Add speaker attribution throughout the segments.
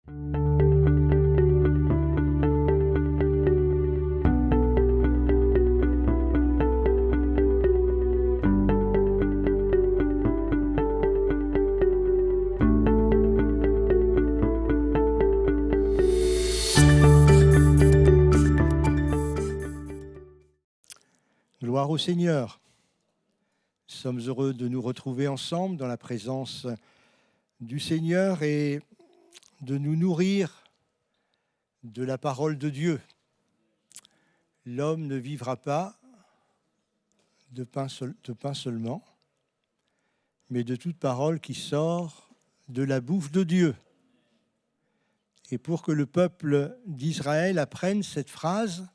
Speaker 1: Gloire au Seigneur. Nous sommes heureux de nous retrouver ensemble dans la présence du Seigneur et de nous nourrir de la parole de Dieu. L'homme ne vivra pas de pain seulement, mais de toute parole qui sort de la bouche de Dieu. Et pour que le peuple d'Israël apprenne cette phrase,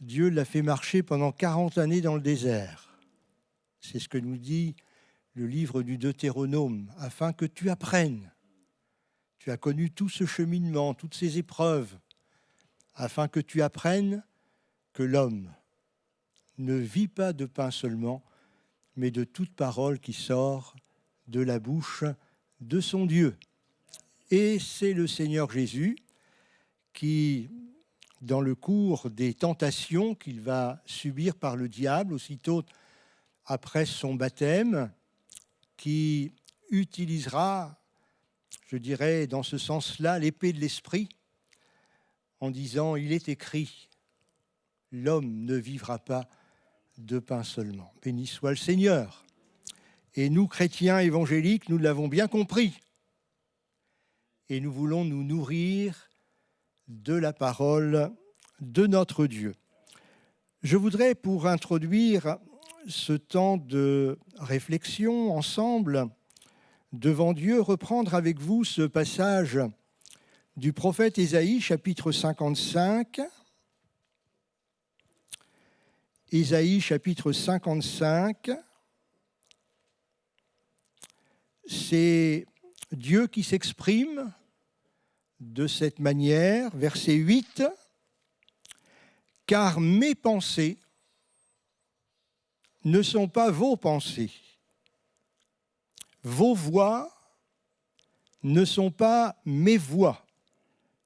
Speaker 1: Dieu l'a fait marcher pendant 40 années dans le désert. C'est ce que nous dit le livre du Deutéronome, afin que tu apprennes. Tu as connu tout ce cheminement, toutes ces épreuves, afin que tu apprennes que l'homme ne vit pas de pain seulement, mais de toute parole qui sort de la bouche de son Dieu. Et c'est le Seigneur Jésus qui, dans le cours des tentations qu'il va subir par le diable, aussitôt après son baptême, qui utilisera, je dirais, dans ce sens-là, l'épée de l'esprit, en disant « Il est écrit, l'homme ne vivra pas de pain seulement. » Béni soit le Seigneur. Et nous, chrétiens évangéliques, nous l'avons bien compris. Et nous voulons nous nourrir de la parole de notre Dieu. Je voudrais, pour introduire ce temps de réflexion ensemble devant Dieu, reprendre avec vous ce passage du prophète Ésaïe, chapitre 55. Ésaïe, chapitre 55. C'est Dieu qui s'exprime de cette manière, verset 8, « Car mes pensées ne sont pas vos pensées, vos voix ne sont pas mes voix,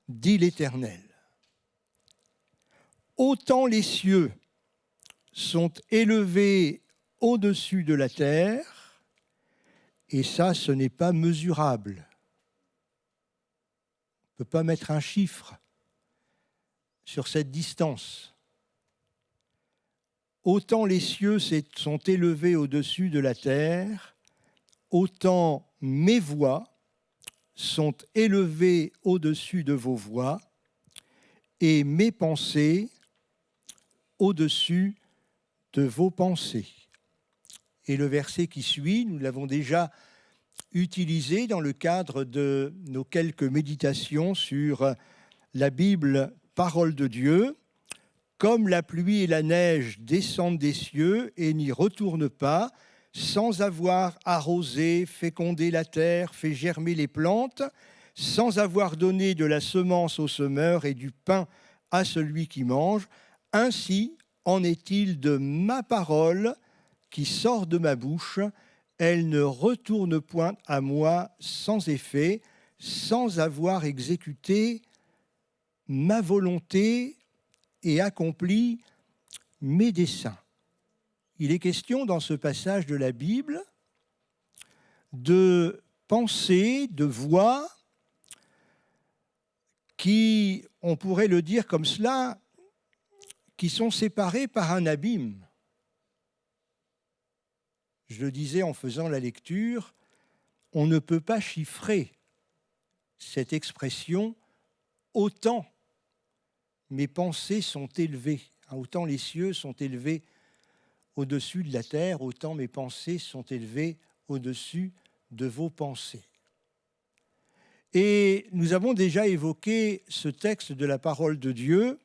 Speaker 1: dit l'Éternel. Autant les cieux sont élevés au-dessus de la terre, et ça, ce n'est pas mesurable. » On ne peut pas mettre un chiffre sur cette distance. Autant les cieux sont élevés au-dessus de la terre, autant mes voix sont élevées au-dessus de vos voix et mes pensées au-dessus de vos pensées. Et le verset qui suit, nous l'avons déjà utilisé dans le cadre de nos quelques méditations sur la Bible, parole de Dieu. Comme la pluie et la neige descendent des cieux et n'y retournent pas, sans avoir arrosé, fécondé la terre, fait germer les plantes, sans avoir donné de la semence au semeur et du pain à celui qui mange, ainsi en est-il de ma parole qui sort de ma bouche. Elle ne retourne point à moi sans effet, sans avoir exécuté ma volonté et accompli mes desseins. Il est question dans ce passage de la Bible de pensées, de voix qui, on pourrait le dire comme cela, qui sont séparées par un abîme. Je le disais en faisant la lecture, on ne peut pas chiffrer cette expression « autant mes pensées sont élevées ». Autant les cieux sont élevés au-dessus de la terre, autant mes pensées sont élevées au-dessus de vos pensées. Et nous avons déjà évoqué ce texte de la parole de Dieu,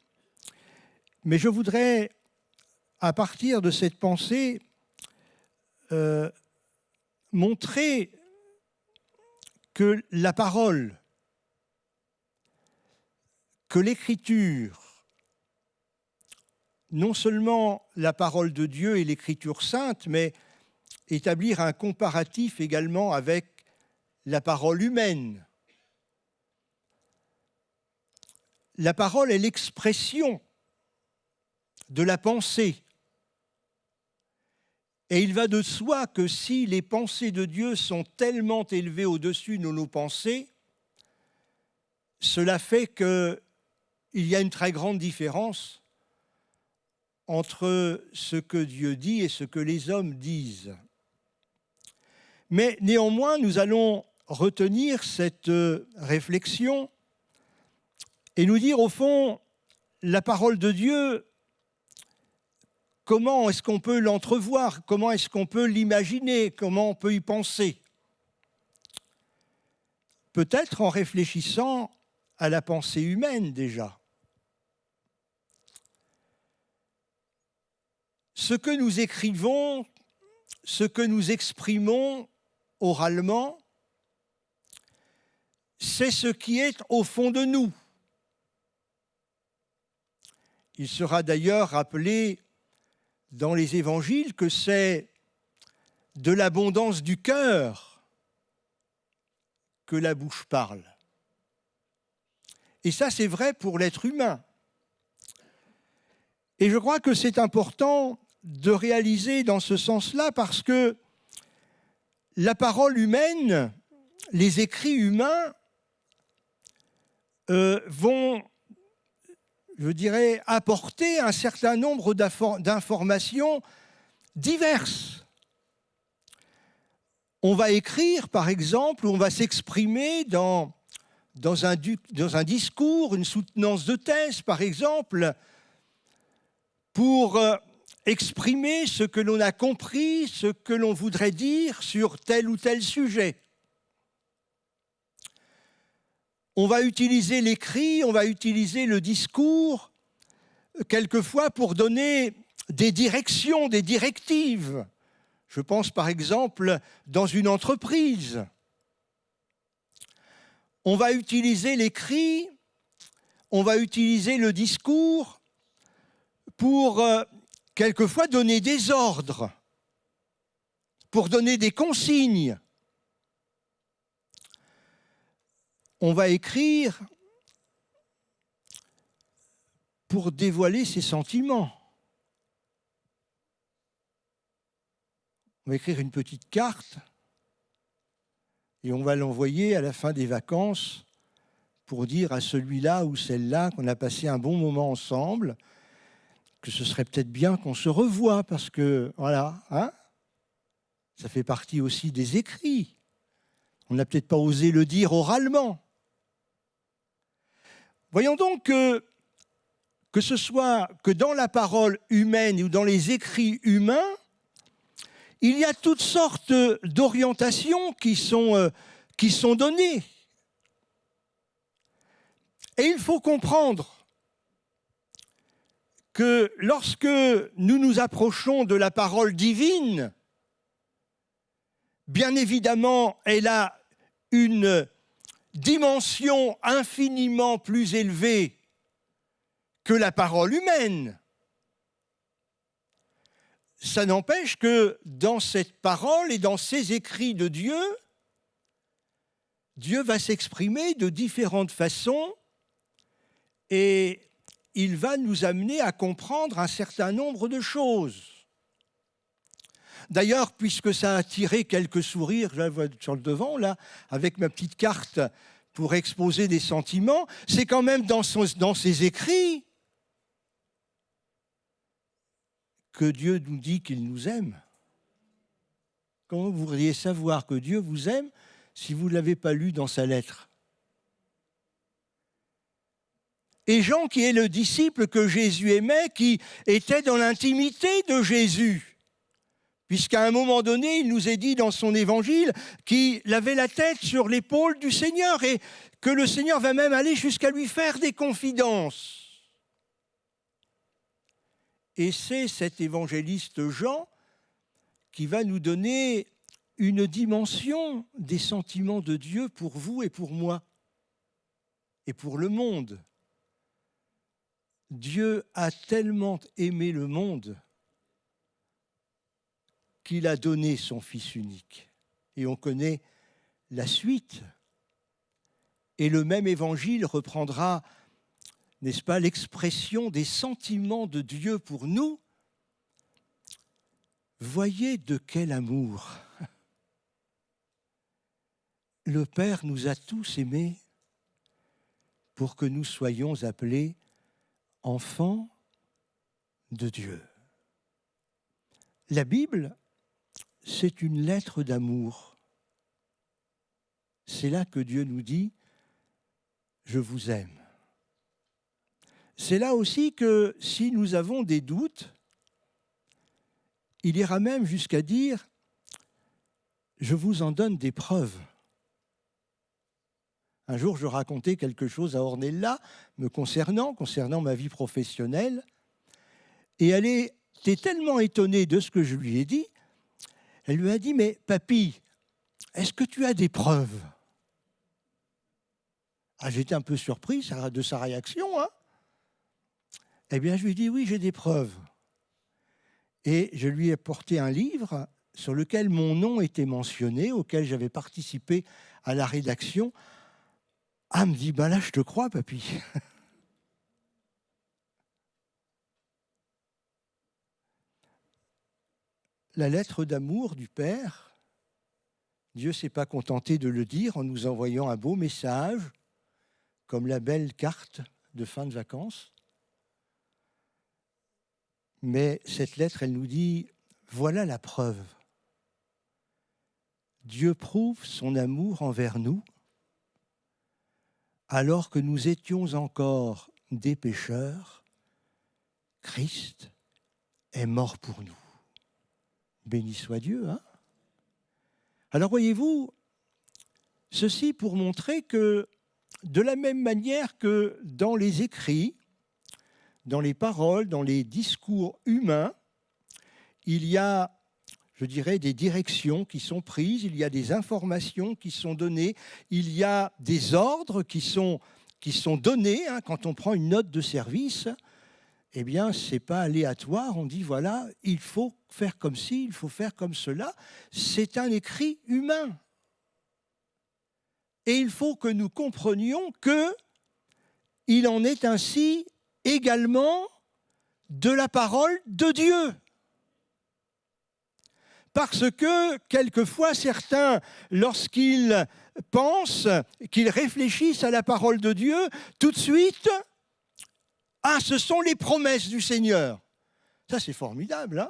Speaker 1: mais je voudrais, à partir de cette pensée, montrer que la parole, que l'écriture, non seulement la parole de Dieu et l'écriture sainte, mais établir un comparatif également avec la parole humaine, la parole est l'expression de la pensée. Et il va de soi que si les pensées de Dieu sont tellement élevées au-dessus de nos pensées, cela fait qu'il y a une très grande différence entre ce que Dieu dit et ce que les hommes disent. Mais néanmoins, nous allons retenir cette réflexion et nous dire, au fond, la parole de Dieu, comment est-ce qu'on peut l'entrevoir? Comment est-ce qu'on peut l'imaginer? Comment on peut y penser? Peut-être en réfléchissant à la pensée humaine déjà. Ce que nous écrivons, ce que nous exprimons oralement, c'est ce qui est au fond de nous. Il sera d'ailleurs rappelé dans les évangiles que c'est de l'abondance du cœur que la bouche parle. Et ça, c'est vrai pour l'être humain. Et je crois que c'est important de réaliser dans ce sens-là parce que la parole humaine, les écrits humains vont, je dirais, apporter un certain nombre d'informations diverses. On va écrire, par exemple, on va s'exprimer dans un discours, une soutenance de thèse, par exemple, pour exprimer ce que l'on a compris, ce que l'on voudrait dire sur tel ou tel sujet. On va utiliser l'écrit, on va utiliser le discours, quelquefois pour donner des directions, des directives. Je pense par exemple dans une entreprise. On va utiliser l'écrit, on va utiliser le discours pour quelquefois donner des ordres, pour donner des consignes. On va écrire pour dévoiler ses sentiments. On va écrire une petite carte et on va l'envoyer à la fin des vacances pour dire à celui-là ou celle-là qu'on a passé un bon moment ensemble, que ce serait peut-être bien qu'on se revoie parce que, voilà, hein, ça fait partie aussi des écrits. On n'a peut-être pas osé le dire oralement. Voyons donc que ce soit que dans la parole humaine ou dans les écrits humains, il y a toutes sortes d'orientations qui sont données. Et il faut comprendre que lorsque nous nous approchons de la parole divine, bien évidemment, elle a une dimension infiniment plus élevée que la parole humaine. Ça n'empêche que dans cette parole et dans ces écrits de Dieu, Dieu va s'exprimer de différentes façons et il va nous amener à comprendre un certain nombre de choses. D'ailleurs, puisque ça a attiré quelques sourires, je la vois sur le devant, là, avec ma petite carte pour exposer des sentiments, c'est quand même dans ses écrits que Dieu nous dit qu'il nous aime. Comment vous voudriez savoir que Dieu vous aime si vous ne l'avez pas lu dans sa lettre? Et Jean, qui est le disciple que Jésus aimait, qui était dans l'intimité de Jésus, puisqu'à un moment donné, il nous est dit dans son évangile qu'il avait la tête sur l'épaule du Seigneur et que le Seigneur va même aller jusqu'à lui faire des confidences. Et c'est cet évangéliste Jean qui va nous donner une dimension des sentiments de Dieu pour vous et pour moi et pour le monde. Dieu a tellement aimé le monde qu'il a donné son Fils unique. Et on connaît la suite. Et le même évangile reprendra n'est-ce pas, l'expression des sentiments de Dieu pour nous, voyez de quel amour le Père nous a tous aimés pour que nous soyons appelés enfants de Dieu. La Bible, c'est une lettre d'amour. C'est là que Dieu nous dit « Je vous aime ». C'est là aussi que si nous avons des doutes, il ira même jusqu'à dire « Je vous en donne des preuves ». Un jour, je racontais quelque chose à Ornella me concernant ma vie professionnelle, et elle était tellement étonnée de ce que je lui ai dit, elle lui a dit « Mais papy, est-ce que tu as des preuves ?» J'étais un peu surpris de sa réaction. Eh bien, je lui ai dit « Oui, j'ai des preuves ». Et je lui ai apporté un livre sur lequel mon nom était mentionné, auquel j'avais participé à la rédaction. Elle me dit, là, je te crois, papy. La lettre d'amour du Père, Dieu ne s'est pas contenté de le dire en nous envoyant un beau message, comme la belle carte de fin de vacances. Mais cette lettre, elle nous dit, voilà la preuve. Dieu prouve son amour envers nous, alors que nous étions encore des pécheurs, Christ est mort pour nous. Béni soit Dieu. Alors voyez-vous, ceci pour montrer que de la même manière que dans les écrits, dans les paroles, dans les discours humains, il y a, je dirais, des directions qui sont prises, il y a des informations qui sont données, il y a des ordres qui sont donnés. Quand on prend une note de service, eh bien, ce n'est pas aléatoire. On dit, voilà, il faut faire comme ci, il faut faire comme cela. C'est un écrit humain. Et il faut que nous comprenions qu'il en est ainsi également de la parole de Dieu. Parce que, quelquefois, certains, lorsqu'ils pensent, qu'ils réfléchissent à la parole de Dieu, tout de suite, ce sont les promesses du Seigneur. Ça, c'est formidable,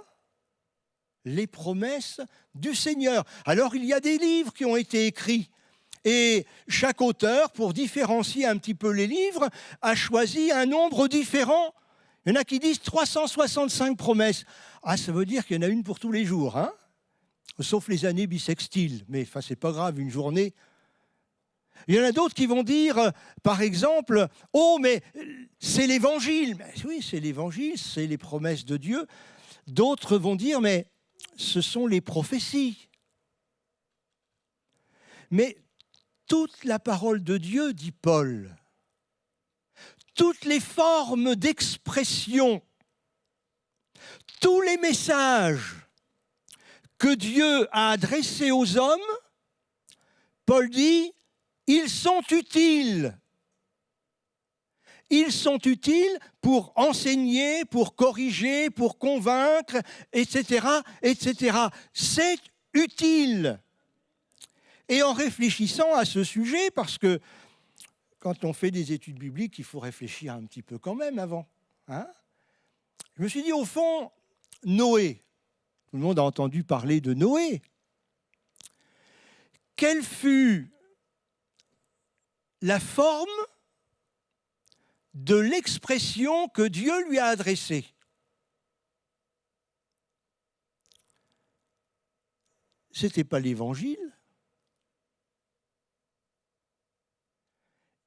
Speaker 1: les promesses du Seigneur. Alors, il y a des livres qui ont été écrits. Et chaque auteur, pour différencier un petit peu les livres, a choisi un nombre différent. Il y en a qui disent 365 promesses. Ça veut dire qu'il y en a une pour tous les jours, sauf les années bissextiles. Mais c'est pas grave, une journée. Il y en a d'autres qui vont dire, par exemple, « Oh, mais c'est l'Évangile !» Oui, c'est l'Évangile, c'est les promesses de Dieu. D'autres vont dire, mais ce sont les prophéties. Mais toute la parole de Dieu, dit Paul, toutes les formes d'expression, tous les messages que Dieu a adressés aux hommes, Paul dit, ils sont utiles. Ils sont utiles pour enseigner, pour corriger, pour convaincre, etc., etc. C'est utile. Et en réfléchissant à ce sujet, parce que quand on fait des études bibliques, il faut réfléchir un petit peu quand même avant. Je me suis dit, au fond, Noé, tout le monde a entendu parler de Noé. Quelle fut la forme de l'expression que Dieu lui a adressée? Ce n'était pas l'Évangile.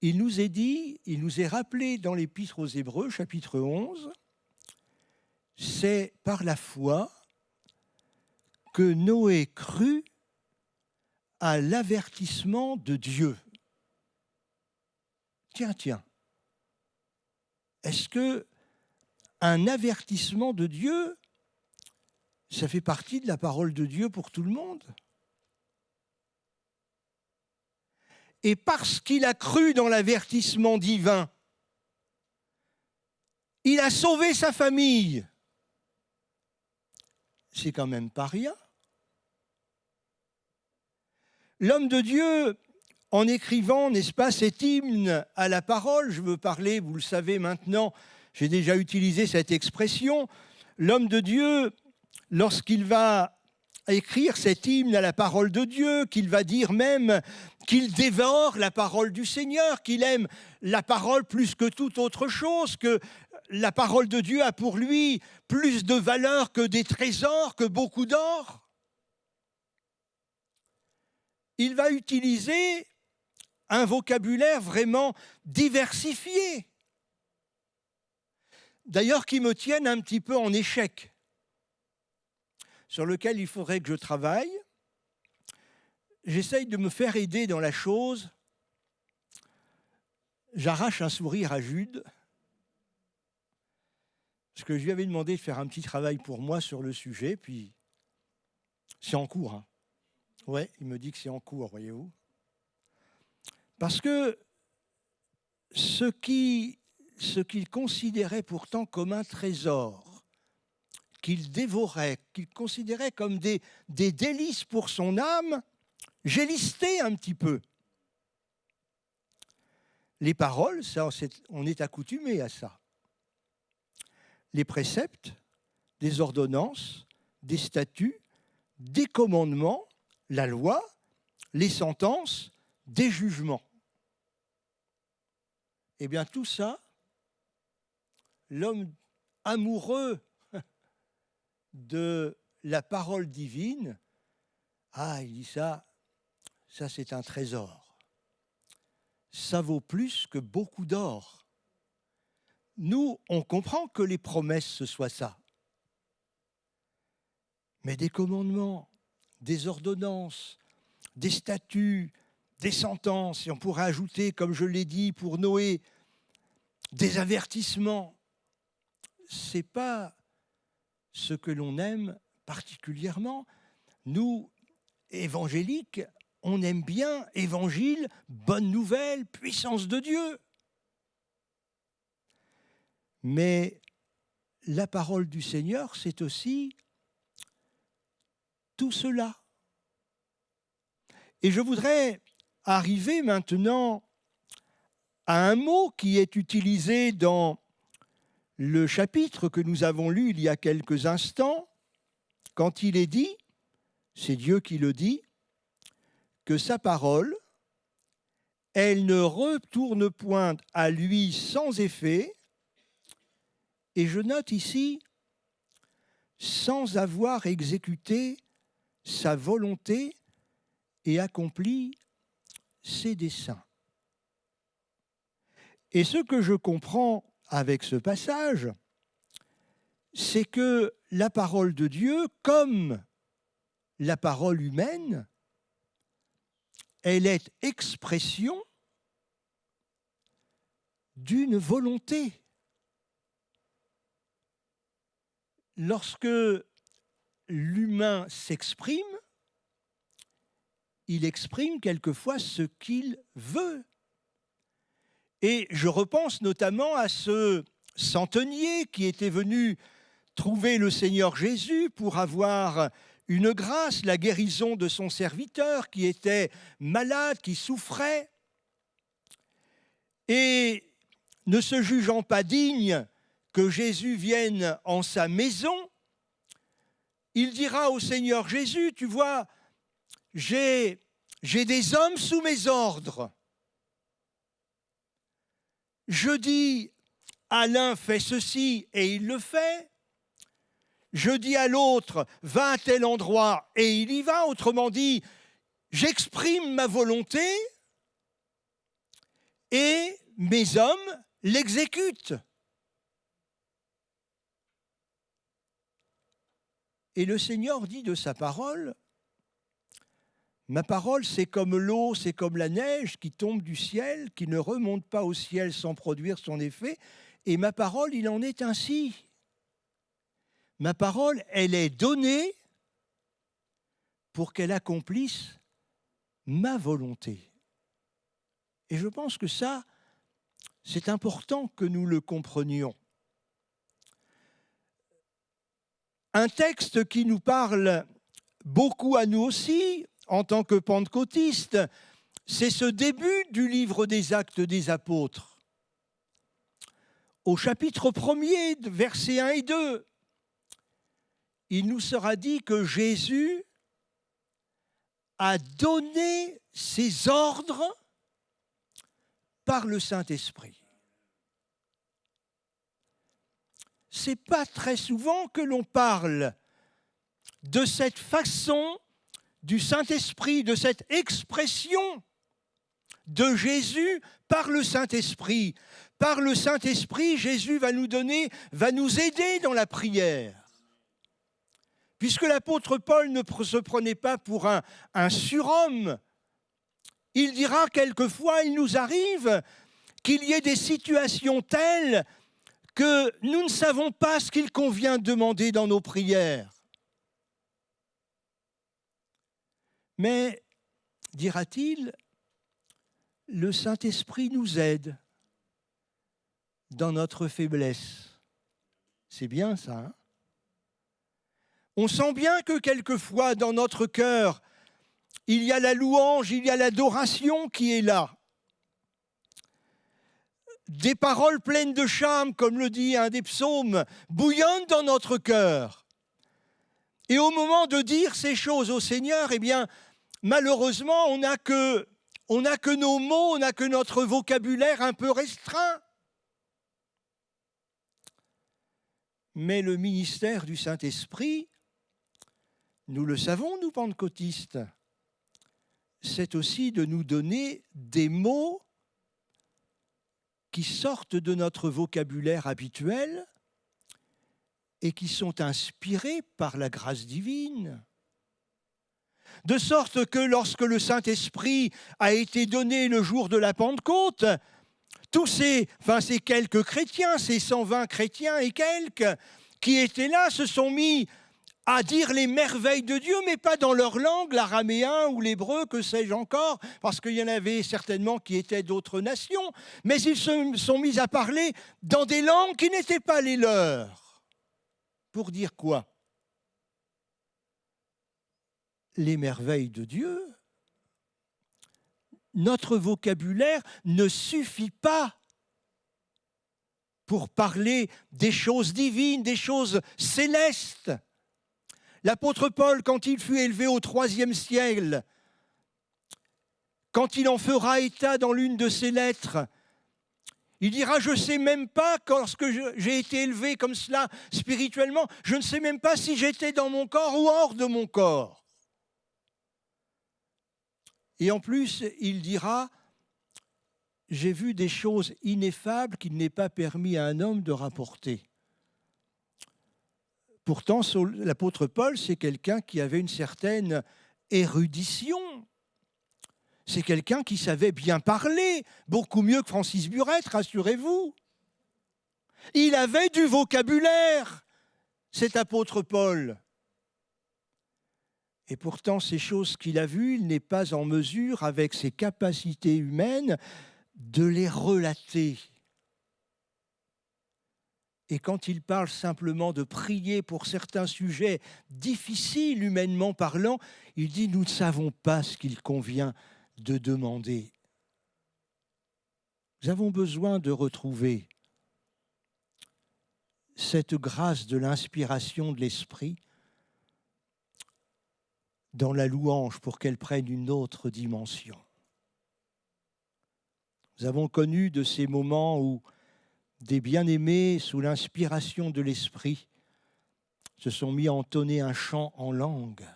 Speaker 1: Il nous est dit, il nous est rappelé dans l'Épître aux Hébreux, chapitre 11, c'est par la foi que Noé crut à l'avertissement de Dieu. Tiens, est-ce qu'un avertissement de Dieu, ça fait partie de la parole de Dieu pour tout le monde? Et parce qu'il a cru dans l'avertissement divin, Il a sauvé sa famille. C'est quand même pas rien. L'homme de Dieu, en écrivant, n'est-ce pas, cet hymne à la parole, je veux parler, vous le savez maintenant, j'ai déjà utilisé cette expression, l'homme de Dieu, lorsqu'il va écrire cet hymne à la parole de Dieu, qu'il va dire même qu'il dévore la parole du Seigneur, qu'il aime la parole plus que toute autre chose, que la parole de Dieu a pour lui plus de valeur que des trésors, que beaucoup d'or. Il va utiliser un vocabulaire vraiment diversifié, d'ailleurs qui me tienne un petit peu en échec, sur lequel il faudrait que je travaille. J'essaye de me faire aider dans la chose. J'arrache un sourire à Jude, parce que je lui avais demandé de faire un petit travail pour moi sur le sujet, puis c'est en cours. Hein. Ouais, il me dit que c'est en cours, voyez-vous. Parce que ce qu'il considérait pourtant comme un trésor, qu'il dévorait, qu'il considérait comme des délices pour son âme, j'ai listé un petit peu. Les paroles, ça, on est accoutumé à ça. Les préceptes, des ordonnances, des statuts, des commandements, la loi, les sentences, des jugements. Eh bien, tout ça, l'homme amoureux de la parole divine, il dit ça c'est un trésor. Ça vaut plus que beaucoup d'or. Nous, on comprend que les promesses, ce soit ça. Mais des commandements, des ordonnances, des statuts, des sentences, et on pourrait ajouter, comme je l'ai dit pour Noé, des avertissements. Ce n'est pas ce que l'on aime particulièrement. Nous, évangéliques, on aime bien évangile, bonne nouvelle, puissance de Dieu. Mais la parole du Seigneur, c'est aussi tout cela. Et je voudrais arriver maintenant à un mot qui est utilisé dans le chapitre que nous avons lu il y a quelques instants, quand il est dit, c'est Dieu qui le dit, que sa parole, elle ne retourne point à lui sans effet, et je note ici, sans avoir exécuté sa volonté et accompli ses desseins. Et ce que je comprends avec ce passage, c'est que la parole de Dieu, comme la parole humaine, elle est expression d'une volonté. Lorsque l'humain s'exprime, il exprime quelquefois ce qu'il veut. Et je repense notamment à ce centenier qui était venu trouver le Seigneur Jésus pour avoir une grâce, la guérison de son serviteur qui était malade, qui souffrait. Et ne se jugeant pas digne que Jésus vienne en sa maison, il dira au Seigneur Jésus, tu vois, j'ai des hommes sous mes ordres. Je dis à l'un fais ceci et il le fait. Je dis à l'autre va à tel endroit et il y va. Autrement dit, j'exprime ma volonté et mes hommes l'exécutent. Et le Seigneur dit de sa parole, ma parole, c'est comme l'eau, c'est comme la neige qui tombe du ciel, qui ne remonte pas au ciel sans produire son effet. Et ma parole, il en est ainsi. Ma parole, elle est donnée pour qu'elle accomplisse ma volonté. Et je pense que ça, c'est important que nous le comprenions. Un texte qui nous parle beaucoup à nous aussi, en tant que pentecôtistes, c'est ce début du livre des Actes des Apôtres. Au chapitre 1er, versets 1 et 2, il nous sera dit que Jésus a donné ses ordres par le Saint-Esprit. Ce n'est pas très souvent que l'on parle de cette façon du Saint-Esprit, de cette expression de Jésus par le Saint-Esprit. Par le Saint-Esprit, Jésus va nous aider dans la prière. Puisque l'apôtre Paul ne se prenait pas pour un surhomme, il dira quelquefois, il nous arrive qu'il y ait des situations telles que nous ne savons pas ce qu'il convient de demander dans nos prières. Mais, dira-t-il, le Saint-Esprit nous aide dans notre faiblesse. C'est bien ça, hein ? On sent bien que quelquefois, dans notre cœur, il y a la louange, il y a l'adoration qui est là. Des paroles pleines de charme, comme le dit un des psaumes, bouillonnent dans notre cœur. Et au moment de dire ces choses au Seigneur, eh bien, malheureusement, on n'a que nos mots, on n'a que notre vocabulaire un peu restreint. Mais le ministère du Saint-Esprit, nous le savons, nous pentecôtistes, c'est aussi de nous donner des mots qui sortent de notre vocabulaire habituel et qui sont inspirés par la grâce divine. De sorte que lorsque le Saint-Esprit a été donné le jour de la Pentecôte, tous ces quelques chrétiens, ces 120 chrétiens et quelques qui étaient là, se sont mis à dire les merveilles de Dieu, mais pas dans leur langue, l'araméen ou l'hébreu, que sais-je encore, parce qu'il y en avait certainement qui étaient d'autres nations, mais ils se sont mis à parler dans des langues qui n'étaient pas les leurs. Pour dire quoi ? Les merveilles de Dieu. Notre vocabulaire ne suffit pas pour parler des choses divines, des choses célestes. L'apôtre Paul, quand il fut élevé au 3e ciel, quand il en fera état dans l'une de ses lettres, il dira, je ne sais même pas, lorsque j'ai été élevé comme cela spirituellement, je ne sais même pas si j'étais dans mon corps ou hors de mon corps. Et en plus, il dira, j'ai vu des choses ineffables qu'il n'est pas permis à un homme de rapporter. Pourtant, l'apôtre Paul, c'est quelqu'un qui avait une certaine érudition. C'est quelqu'un qui savait bien parler, beaucoup mieux que Francis Burette, rassurez-vous. Il avait du vocabulaire, cet apôtre Paul. Et pourtant, ces choses qu'il a vues, il n'est pas en mesure, avec ses capacités humaines, de les relater. Et quand il parle simplement de prier pour certains sujets difficiles humainement parlant, il dit « nous ne savons pas ce qu'il convient de demander ». Nous avons besoin de retrouver cette grâce de l'inspiration de l'Esprit dans la louange pour qu'elle prenne une autre dimension. Nous avons connu de ces moments où des bien-aimés, sous l'inspiration de l'Esprit, se sont mis à entonner un chant en langue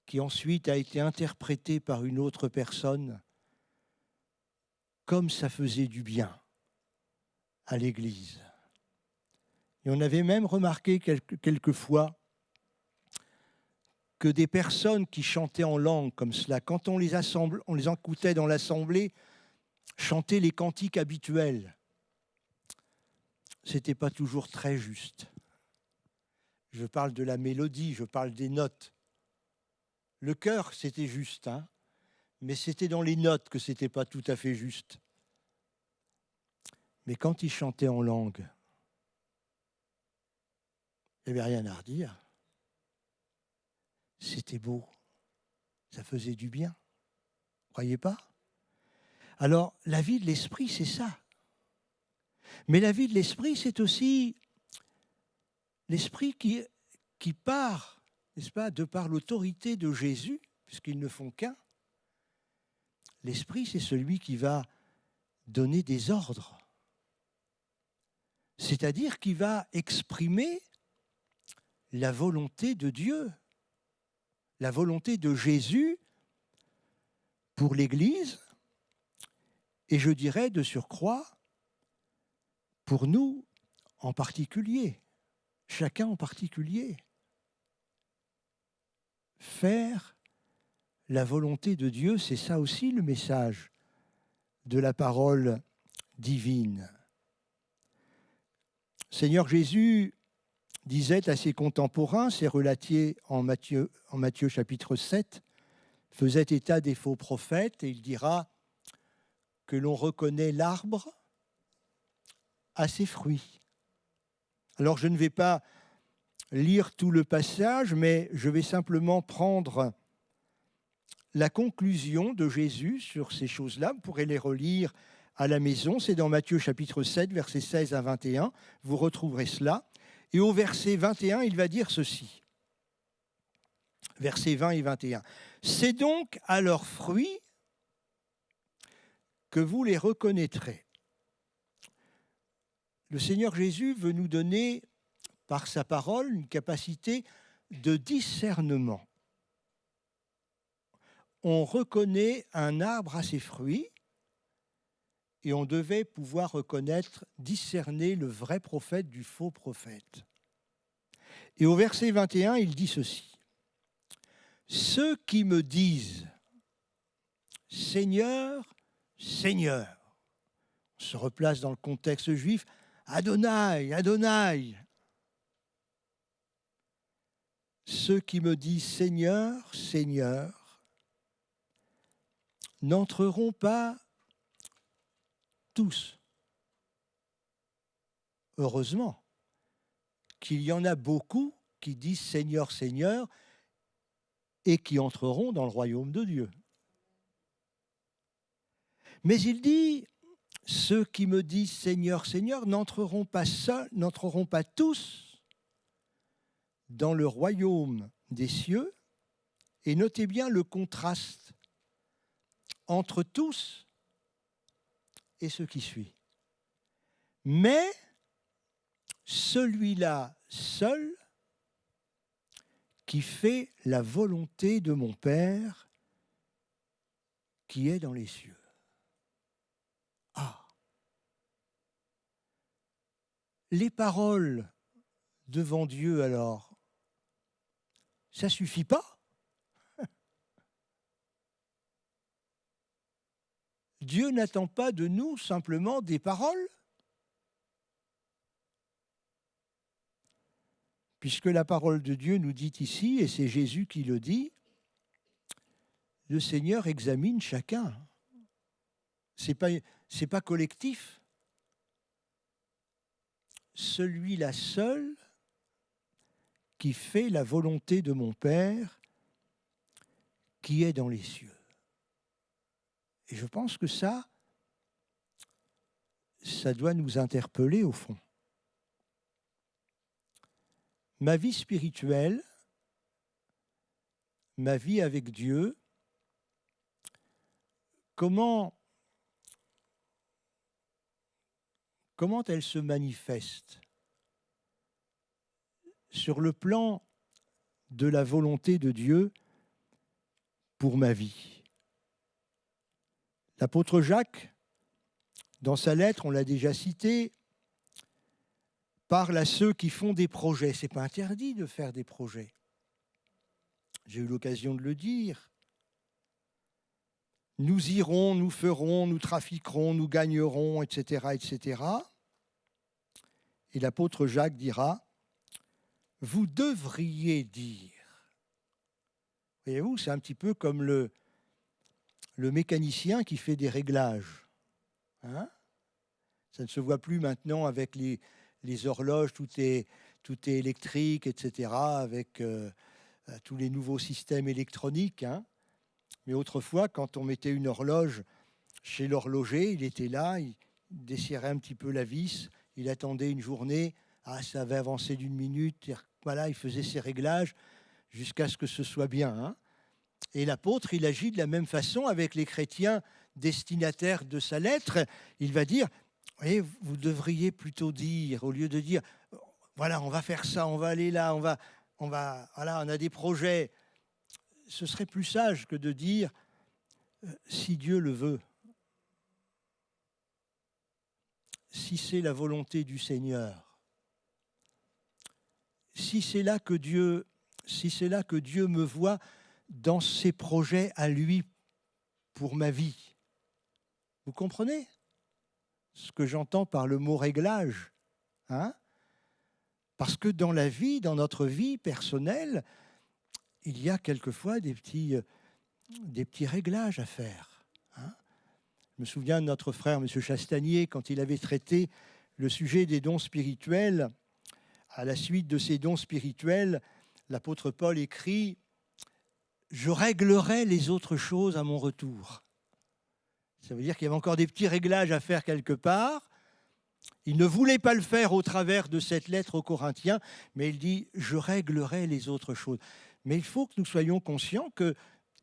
Speaker 1: qui ensuite a été interprété par une autre personne comme ça faisait du bien à l'Église. Et on avait même remarqué quelquefois que des personnes qui chantaient en langue comme cela, quand on les écoutait dans l'assemblée, chanter les cantiques habituels, ce n'était pas toujours très juste. Je parle de la mélodie, je parle des notes. Le chœur, c'était juste, hein, mais c'était dans les notes que ce n'était pas tout à fait juste. Mais quand ils chantaient en langue, Il n'y avait rien à redire. C'était beau. Ça faisait du bien. Croyez pas? Alors, la vie de l'esprit, c'est ça. Mais la vie de l'esprit, c'est aussi l'esprit qui part, n'est-ce pas, de par l'autorité de Jésus, puisqu'ils ne font qu'un. L'esprit, c'est celui qui va donner des ordres. C'est-à-dire qui va exprimer la volonté de Dieu, la volonté de Jésus pour l'Église, et je dirais de surcroît, pour nous en particulier, chacun en particulier. Faire la volonté de Dieu, c'est ça aussi le message de la parole divine. Seigneur Jésus disait à ses contemporains, c'est relaté en Matthieu chapitre 7, faisait état des faux prophètes, et il dira que l'on reconnaît l'arbre à ses fruits. Alors je ne vais pas lire tout le passage, mais je vais simplement prendre la conclusion de Jésus sur ces choses-là. Vous pourrez les relire à la maison. C'est dans Matthieu chapitre 7, versets 16 à 21. Vous retrouverez cela. Et au verset 21, il va dire ceci. Versets 20 et 21. « C'est donc à leurs fruits que vous les reconnaîtrez. » Le Seigneur Jésus veut nous donner, par sa parole, une capacité de discernement. On reconnaît un arbre à ses fruits et on devait pouvoir reconnaître, discerner le vrai prophète du faux prophète. Et au verset 21, il dit ceci. « Ceux qui me disent « Seigneur, Seigneur », on se replace dans le contexte juif, « Adonai, Adonai ». Ceux qui me disent « Seigneur, Seigneur », n'entreront pas tous. Heureusement qu'il y en a beaucoup qui disent « Seigneur, Seigneur » et qui entreront dans le royaume de Dieu. Mais il dit « Ceux qui me disent « Seigneur, Seigneur » n'entreront pas tous dans le royaume des cieux. » Et notez bien le contraste entre tous et ce qui suit. Mais celui-là seul qui fait la volonté de mon Père qui est dans les cieux. Ah! Les paroles devant Dieu, alors, ça ne suffit pas? Dieu n'attend pas de nous simplement des paroles, puisque la parole de Dieu nous dit ici, et c'est Jésus qui le dit, le Seigneur examine chacun. C'est pas collectif. Celui-là seul qui fait la volonté de mon Père qui est dans les cieux. Et je pense que ça doit nous interpeller au fond. Ma vie spirituelle, ma vie avec Dieu, comment elle se manifeste sur le plan de la volonté de Dieu pour ma vie. L'apôtre Jacques, dans sa lettre, on l'a déjà cité, parle à ceux qui font des projets. Ce n'est pas interdit de faire des projets. J'ai eu l'occasion de le dire. Nous irons, nous ferons, nous trafiquerons, nous gagnerons, etc., etc. Et l'apôtre Jacques dira, vous devriez dire. Voyez-vous, c'est un petit peu comme le mécanicien qui fait des réglages. Hein? Ça ne se voit plus maintenant avec les horloges, tout est tout est électrique, etc., avec tous les nouveaux systèmes électroniques. Hein. Mais autrefois, quand on mettait une horloge chez l'horloger, il était là, il desserrait un petit peu la vis, il attendait une journée, ça avait avancé d'1 minute, voilà, il faisait ses réglages jusqu'à ce que ce soit bien. Hein. Et l'apôtre, il agit de la même façon avec les chrétiens destinataires de sa lettre. Il va dire, voyez, vous devriez plutôt dire, au lieu de dire, voilà, on va faire ça, on va aller là, voilà, on a des projets. Ce serait plus sage que de dire, si Dieu le veut, si c'est la volonté du Seigneur, si c'est là que Dieu me voit dans ses projets à lui pour ma vie. Vous comprenez ce que j'entends par le mot réglage, hein? Parce que dans la vie, dans notre vie personnelle, il y a quelquefois des petits réglages à faire. Hein? Je me souviens de notre frère, M. Chastanier, quand il avait traité le sujet des dons spirituels. À la suite de ces dons spirituels, l'apôtre Paul écrit « Je réglerai les autres choses à mon retour ». Ça veut dire qu'il y avait encore des petits réglages à faire quelque part. Il ne voulait pas le faire au travers de cette lettre aux Corinthiens, mais il dit « Je réglerai les autres choses ». Mais il faut que nous soyons conscients que,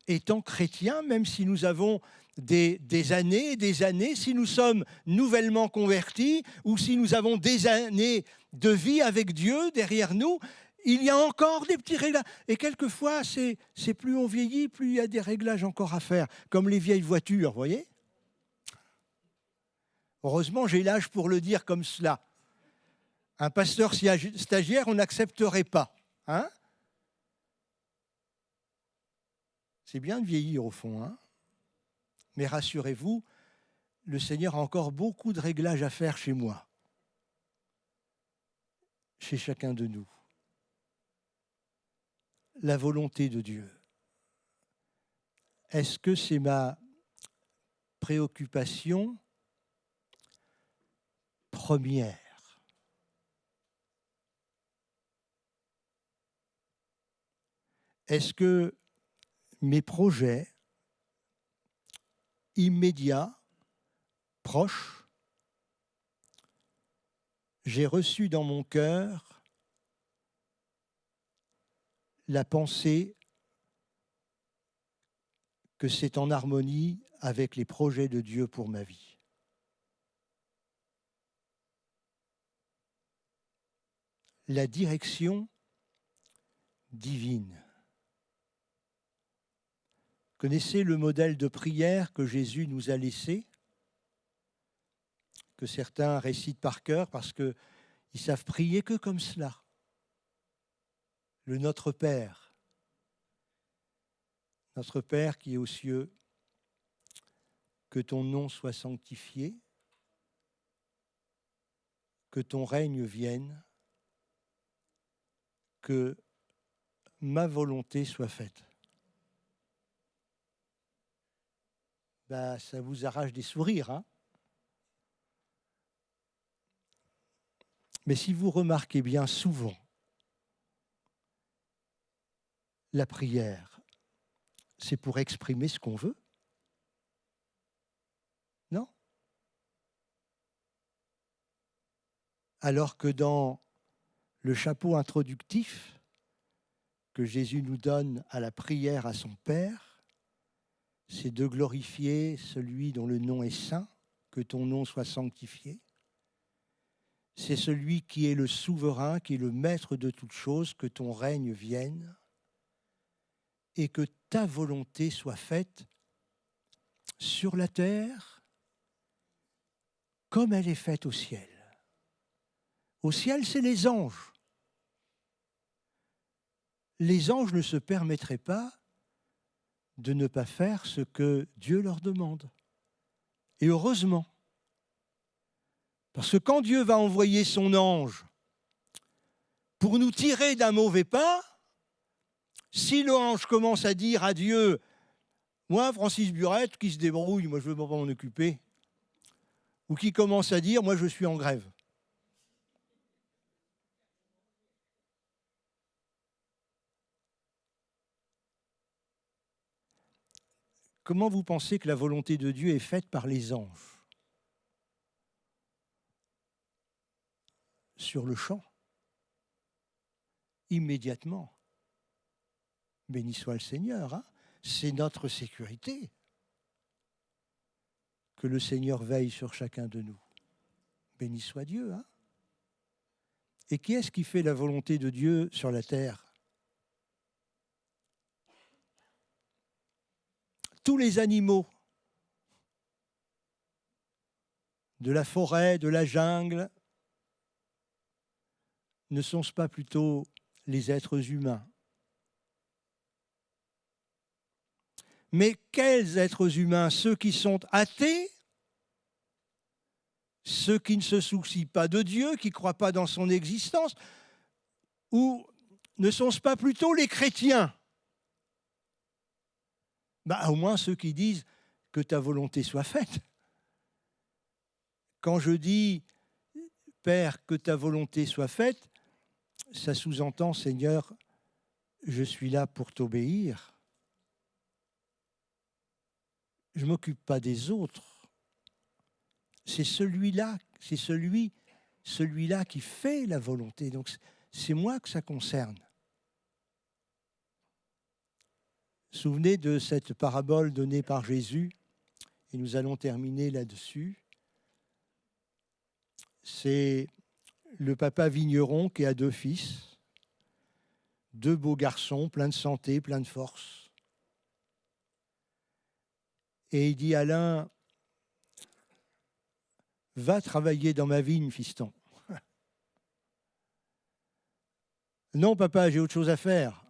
Speaker 1: étant chrétiens, même si nous avons des années et des années, si nous sommes nouvellement convertis ou si nous avons des années de vie avec Dieu derrière nous, il y a encore des petits réglages. Et quelquefois, c'est plus on vieillit, plus il y a des réglages encore à faire, comme les vieilles voitures, vous voyez ? Heureusement, j'ai l'âge pour le dire comme cela. Un pasteur stagiaire, on n'accepterait pas. Hein ? C'est bien de vieillir au fond, hein ? Mais rassurez-vous, le Seigneur a encore beaucoup de réglages à faire chez moi, chez chacun de nous. La volonté de Dieu. Est-ce que c'est ma préoccupation première ? Est-ce que mes projets immédiats, proches, j'ai reçu dans mon cœur la pensée que c'est en harmonie avec les projets de Dieu pour ma vie. La direction divine. Connaissez le modèle de prière que Jésus nous a laissé, que certains récitent par cœur parce qu'ils savent prier que comme cela. Le Notre Père. Notre Père qui est aux cieux, que ton nom soit sanctifié, que ton règne vienne, que ma volonté soit faite. Ça vous arrache des sourires, hein ? Mais si vous remarquez bien souvent, la prière, c'est pour exprimer ce qu'on veut ? Non ? Alors que dans le chapeau introductif que Jésus nous donne à la prière à son Père, c'est de glorifier celui dont le nom est saint, que ton nom soit sanctifié. C'est celui qui est le souverain, qui est le maître de toutes choses, que ton règne vienne et que ta volonté soit faite sur la terre comme elle est faite au ciel. Au ciel, c'est les anges. Les anges ne se permettraient pas de ne pas faire ce que Dieu leur demande. Et heureusement, parce que quand Dieu va envoyer son ange pour nous tirer d'un mauvais pas, si l'ange commence à dire à Dieu « Moi, Francis Burette, qui se débrouille, moi je ne veux pas m'en occuper », ou qui commence à dire « Moi, je suis en grève », comment vous pensez que la volonté de Dieu est faite par les anges? Sur le champ, immédiatement. Béni soit le Seigneur, hein? C'est notre sécurité. Que le Seigneur veille sur chacun de nous. Béni soit Dieu, hein? Et qui est-ce qui fait la volonté de Dieu sur la terre? Tous les animaux de la forêt, de la jungle, ne sont-ce pas plutôt les êtres humains? Mais quels êtres humains? Ceux qui sont athées, ceux qui ne se soucient pas de Dieu, qui ne croient pas dans son existence, ou ne sont-ce pas plutôt les chrétiens? Au moins ceux qui disent que ta volonté soit faite. Quand je dis, Père, que ta volonté soit faite, ça sous-entend, Seigneur, je suis là pour t'obéir. Je ne m'occupe pas des autres. C'est celui-là qui fait la volonté. Donc c'est moi que ça concerne. Souvenez de cette parabole donnée par Jésus, et nous allons terminer là-dessus. C'est le papa vigneron qui a 2 fils, 2 beaux garçons, pleins de santé, pleins de force. Et il dit à l'un, « Va travailler dans ma vigne, fiston. » « Non, papa, j'ai autre chose à faire. »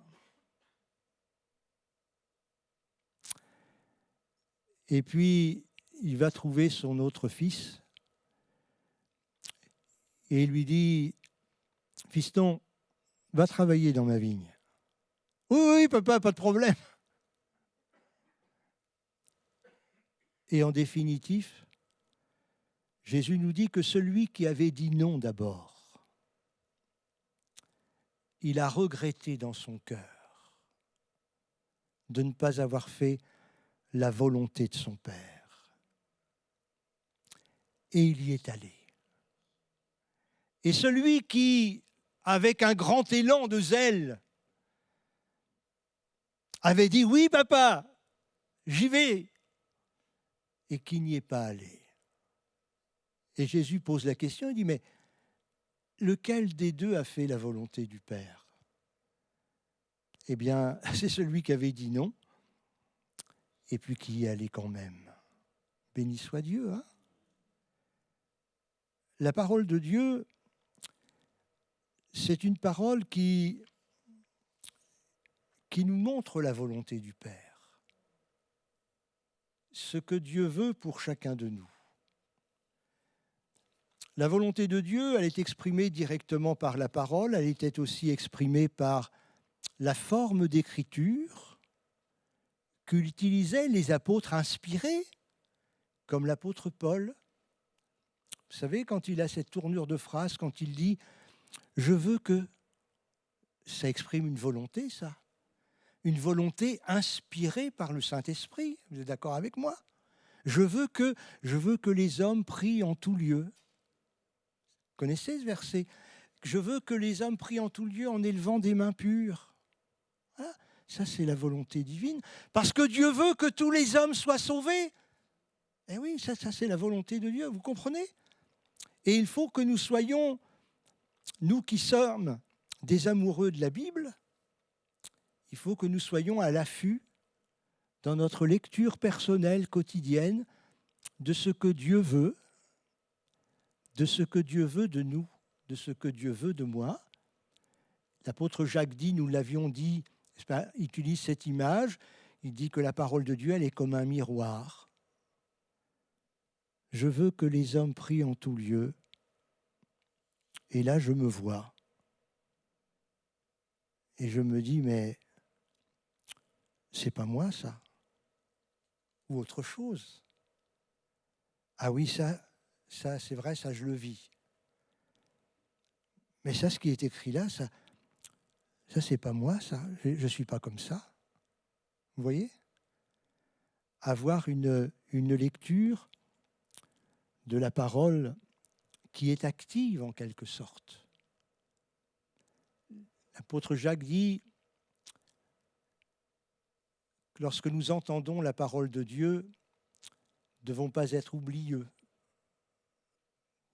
Speaker 1: Et puis, il va trouver son autre fils et il lui dit, « Fiston, va travailler dans ma vigne. »« Oui, oui, papa, pas de problème. » Et en définitif, Jésus nous dit que celui qui avait dit non d'abord, il a regretté dans son cœur de ne pas avoir fait la volonté de son Père. Et il y est allé. Et celui qui, avec un grand élan de zèle, avait dit « Oui, papa, j'y vais », et qui n'y est pas allé. Et Jésus pose la question, il dit « Mais lequel des deux a fait la volonté du Père ?» Eh bien, c'est celui qui avait dit non, et puis qui y allait quand même. Béni soit Dieu, hein? La parole de Dieu, c'est une parole qui nous montre la volonté du Père, ce que Dieu veut pour chacun de nous. La volonté de Dieu, elle est exprimée directement par la parole, elle était aussi exprimée par la forme d'écriture qu'utilisaient les apôtres inspirés, comme l'apôtre Paul. Vous savez, quand il a cette tournure de phrase, quand il dit « je veux que », ça exprime une volonté, ça. Une volonté inspirée par le Saint-Esprit. Vous êtes d'accord avec moi? Je veux que les hommes prient en tout lieu. Vous connaissez ce verset? Je veux que les hommes prient en tout lieu en élevant des mains pures. Hein? Ça, c'est la volonté divine. Parce que Dieu veut que tous les hommes soient sauvés. Eh oui, ça c'est la volonté de Dieu, vous comprenez? Et il faut que nous soyons, nous qui sommes des amoureux de la Bible, il faut que nous soyons à l'affût dans notre lecture personnelle quotidienne de ce que Dieu veut, de ce que Dieu veut de nous, de ce que Dieu veut de moi. L'apôtre Jacques dit, nous l'avions dit, il utilise cette image, il dit que la parole de Dieu, elle est comme un miroir. Je veux que les hommes prient en tout lieu, et là je me vois. Et je me dis, mais c'est pas moi ça, ou autre chose. Ah oui, ça c'est vrai, ça je le vis. Mais ça, ce qui est écrit là, ça c'est pas moi ça, je suis pas comme ça. Vous voyez? avoir une lecture de la parole qui est active en quelque sorte. L'apôtre Jacques dit que lorsque nous entendons la parole de Dieu, nous ne devons pas être oublieux,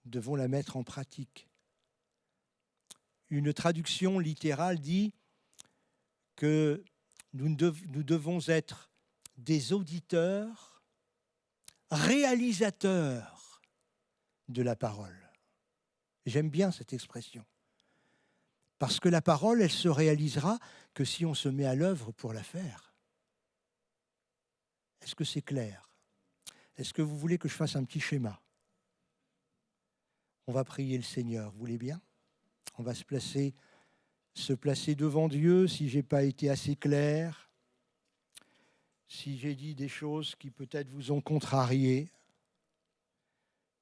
Speaker 1: nous devons la mettre en pratique. Une traduction littérale dit que nous devons être des auditeurs, réalisateurs de la parole. J'aime bien cette expression. Parce que la parole, elle se réalisera que si on se met à l'œuvre pour la faire. Est-ce que c'est clair? Est-ce que vous voulez que je fasse un petit schéma? On va prier le Seigneur, vous voulez bien? On va se placer devant Dieu si je n'ai pas été assez clair, si j'ai dit des choses qui peut-être vous ont contrarié.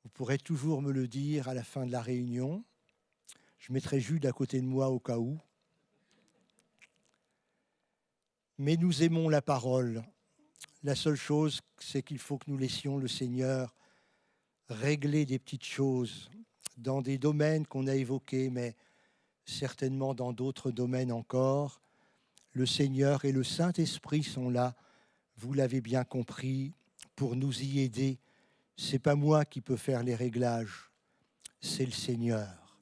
Speaker 1: Vous pourrez toujours me le dire à la fin de la réunion. Je mettrai Jude à côté de moi au cas où. Mais nous aimons la parole. La seule chose, c'est qu'il faut que nous laissions le Seigneur régler des petites choses dans des domaines qu'on a évoqués, mais certainement dans d'autres domaines encore. Le Seigneur et le Saint-Esprit sont là, vous l'avez bien compris, pour nous y aider. Ce n'est pas moi qui peux faire les réglages, c'est le Seigneur,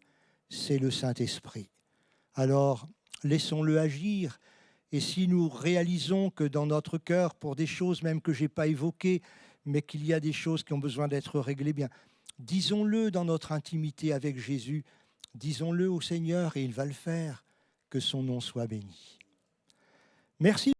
Speaker 1: c'est le Saint-Esprit. Alors, laissons-le agir. Et si nous réalisons que dans notre cœur, pour des choses même que je n'ai pas évoquées, mais qu'il y a des choses qui ont besoin d'être réglées, bien, disons-le dans notre intimité avec Jésus, disons-le au Seigneur et il va le faire, que son nom soit béni. Merci.